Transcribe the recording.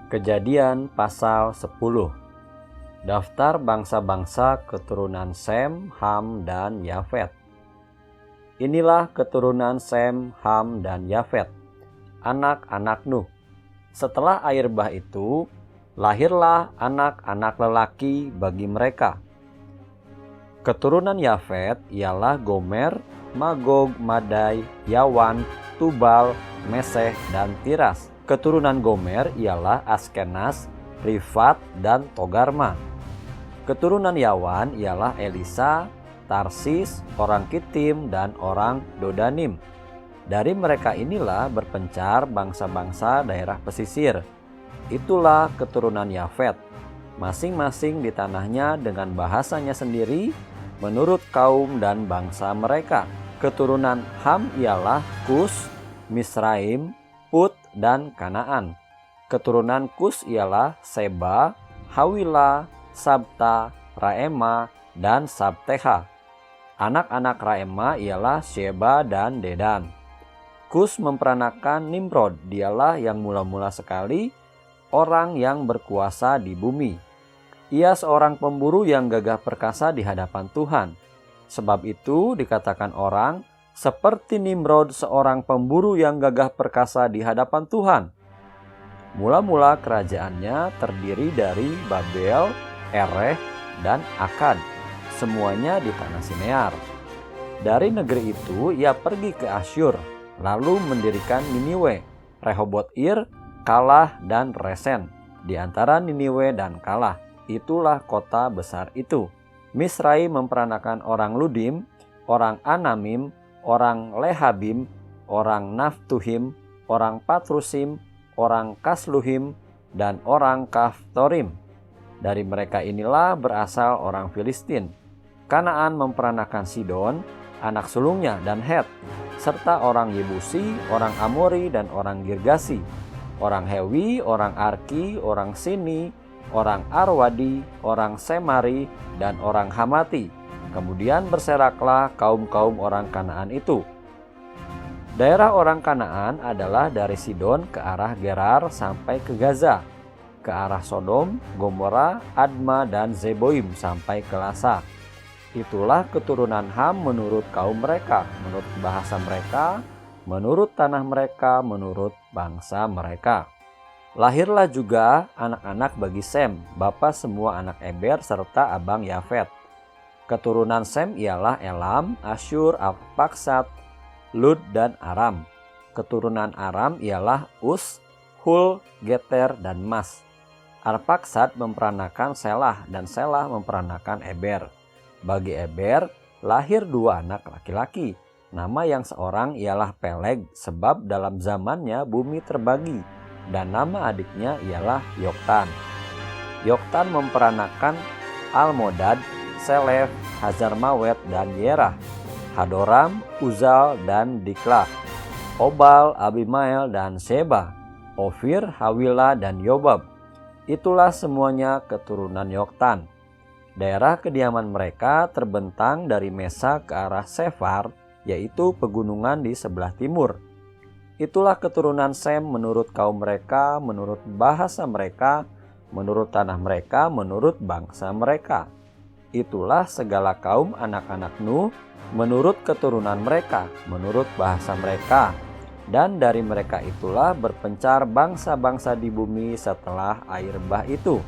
Kejadian pasal 10. Daftar bangsa-bangsa keturunan Sem, Ham, dan Yafet. Inilah keturunan Sem, Ham, dan Yafet, anak-anak Nuh. Setelah air bah itu, lahirlah anak-anak lelaki bagi mereka. Keturunan Yafet ialah Gomer, Magog, Madai, Yawan, Tubal, Meseh, dan Tiras. Keturunan Gomer ialah Askenaz, Rifat, dan Togarma. Keturunan Yawan ialah Elisa, Tarsis, orang Kitim, dan orang Dodanim. Dari mereka inilah berpencar bangsa-bangsa daerah pesisir. Itulah keturunan Yafet, masing-masing di tanahnya dengan bahasanya sendiri menurut kaum dan bangsa mereka. Keturunan Ham ialah Kus, Misraim, Put, dan Kanaan. Keturunan Kus ialah Seba, Hawila, Sabta, Raema, dan Sabteha. Anak-anak Raema ialah Sheba dan Dedan. Kus memperanakan Nimrod, dialah yang mula-mula sekali orang yang berkuasa di bumi. Ia seorang pemburu yang gagah perkasa di hadapan Tuhan. Sebab itu dikatakan orang, seperti Nimrod seorang pemburu yang gagah perkasa di hadapan Tuhan. Mula-mula kerajaannya terdiri dari Babel, Ereh, dan Akad, semuanya di tanah Sinear. Dari negeri itu ia pergi ke Asyur, lalu mendirikan Niniwe, Rehobot-Ir, Kalah, dan Resen. Di antara Niniwe dan Kalah, itulah kota besar itu. Misraim memperanakan orang Ludim, orang Anamim, orang Lehabim, orang Naftuhim, orang Patrusim, orang Kasluhim, dan orang Kaftorim. Dari mereka inilah berasal orang Filistin. Kanaan memperanakan Sidon, anak sulungnya, dan Het, serta orang Yebusi, orang Amori, dan orang Girgasi, orang Hewi, orang Arki, orang Sini, orang Arwadi, orang Semari, dan orang Hamati. Kemudian berseraklah kaum-kaum orang Kanaan itu. Daerah orang Kanaan adalah dari Sidon ke arah Gerar sampai ke Gaza, ke arah Sodom, Gomora, Adma, dan Zeboim sampai ke Lasa. Itulah keturunan Ham menurut kaum mereka, menurut bahasa mereka, menurut tanah mereka, menurut bangsa mereka. Lahirlah juga anak-anak bagi Sem, bapa semua anak Eber serta abang Yafet. Keturunan Sem ialah Elam, Asyur, Arpaksad, Lud, dan Aram. Keturunan Aram ialah Us, Hul, Geter, dan Mas. Arpaksad memperanakan Selah, dan Selah memperanakan Eber. Bagi Eber lahir dua anak laki-laki. Nama yang seorang ialah Peleg, sebab dalam zamannya bumi terbagi, dan nama adiknya ialah Yoktan. Yoktan memperanakan Almodad, Selef, Hazarmawet, dan Yerah, Hadoram, Uzal, dan Diklah, Obal, Abimael, dan Seba, Ofir, Hawila, dan Yobab. Itulah semuanya keturunan Yoktan. Daerah kediaman mereka terbentang dari Mesa ke arah Sefar, yaitu pegunungan di sebelah timur. Itulah keturunan Sem menurut kaum mereka, menurut bahasa mereka, menurut tanah mereka, menurut bangsa mereka. Itulah segala kaum anak-anak Nuh menurut keturunan mereka, menurut bahasa mereka. Dan dari mereka itulah berpencar bangsa-bangsa di bumi setelah air bah itu.